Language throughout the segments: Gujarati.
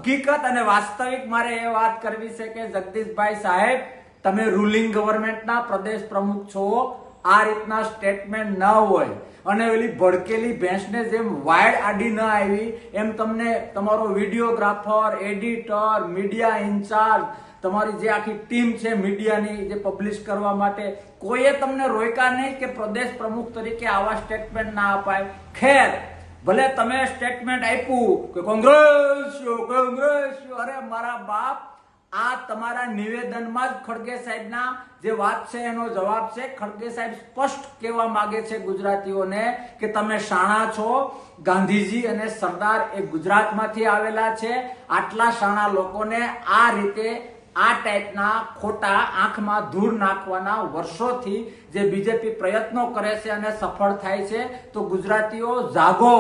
હકીકત અને વાસ્તવિક મારે એ વાત કરવી છે કે જગદીશભાઈ સાહેબ, તમે રૂલિંગ ગવર્મેન્ટના પ્રદેશ પ્રમુખ છો, આ રીતના સ્ટેટમેન્ટ ન હોય અને ઓલી ભડકેલી ભેંસને જેમ વાયડ આડી ન આવી એમ તમને તમારો વિડીયોગ્રાફર, એડિટર, મીડિયા ઇન્ચાર્જ, તમારી જે આખી ટીમ છે મીડિયાની જે પબ્લિશ કરવા માટે, કોઈએ તમને રોક્યા નહીં કે પ્રદેશ પ્રમુખ તરીકે આવા સ્ટેટમેન્ટ ના અપાય. ખેર, ભલે તમે સ્ટેટમેન્ટ આપ્યું કે કોંગ્રેસ, અરે મારા બાપ, આ તમારા નિવેદનમાં જ ખડગે સાહેબના જે વાત છે એનો જવાબ છે. ખડગે સાહેબ સ્પષ્ટ કહેવા માંગે છે ગુજરાતીઓને કે તમે શાણા છો. ગાંધીજી અને સરદાર એ ગુજરાતમાંથી આવેલા છે. આટલા શાણા લોકોને આ રીતે આ ટાઈપના ખોટા આંખમાં ધૂળ નાખવાના વર્ષોથી જે બીજેપી પ્રયત્નો કરે છે અને સફળ થાય છે, તો ગુજરાતીઓ જાગો,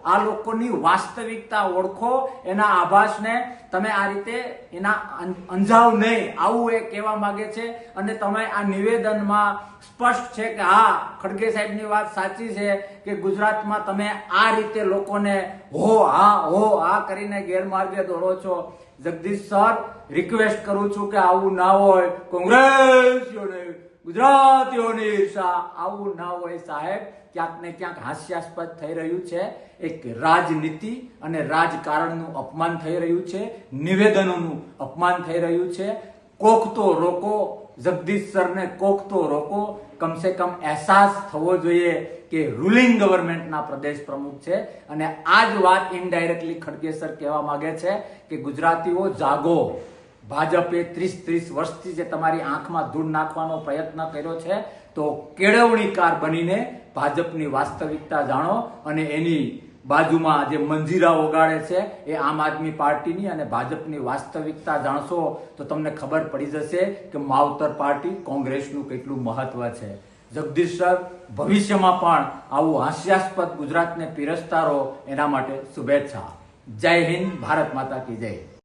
આ લોકોની વાસ્તવિકતા ઓળખો, એના આભાસને તમે આ રીતે એના અંજાવ નહીં, આવું એ કહેવા માંગે છે. અને તમે આ નિવેદનમાં સ્પષ્ટ છે કે હા, ખડગે સાહેબની વાત સાચી છે કે ગુજરાતમાં તમે આ રીતે લોકોને હો હા કરીને ગેરમાર્ગે દોડો છો. જગદીશ સર, રિક્વેસ્ટ કરું છું કે આવું ના હોય. કોંગ્રેસીઓને ગુજરાતીઓની ઈર્ષા, આવું ના હોય સાહેબ. ક્યાંક ને ક્યાંક હાસ્યાસ્પદ થઈ રહ્યું છે. એક રાજનીતિ અને રાજકારણનું અપમાન થઈ રહ્યું છે, નિવેદનોનું અપમાન થઈ રહ્યું છે. કોક તો રોકો, જગદીશ સરને કોક તો રોકો. કમસે કમ અહેસાસ થવો જોઈએ કે રૂલિંગ ગવર્મેન્ટના પ્રદેશ પ્રમુખ છે અને આ જ વાત ઇનડાયરેક્ટલી ખડગે સર કહેવા માંગે છે કે ગુજરાતીઓ જાગો. ભાજપે 30 વર્ષથી જે તમારી આંખમાં ધૂળ નાખવાનો પ્રયત્ન કર્યો છે, તો કેળવણીકાર બનીને ભાજપની વાસ્તવિકતા જાણો અને એની બાજુમાં જે મંજીરા ઓગાળે છે એ આમ આદમી પાર્ટીની અને ભાજપની વાસ્તવિકતા જાણશો તો તમને ખબર પડી જશે કે માવતર પાર્ટી કોંગ્રેસનું કેટલું મહત્વ છે. જગદીશ સર, ભવિષ્યમાં પણ આવું હાસ્યાસ્પદ ગુજરાતને પીરસતા રહો, એના માટે શુભેચ્છા. જય હિન્દ, ભારત માતા કી જય.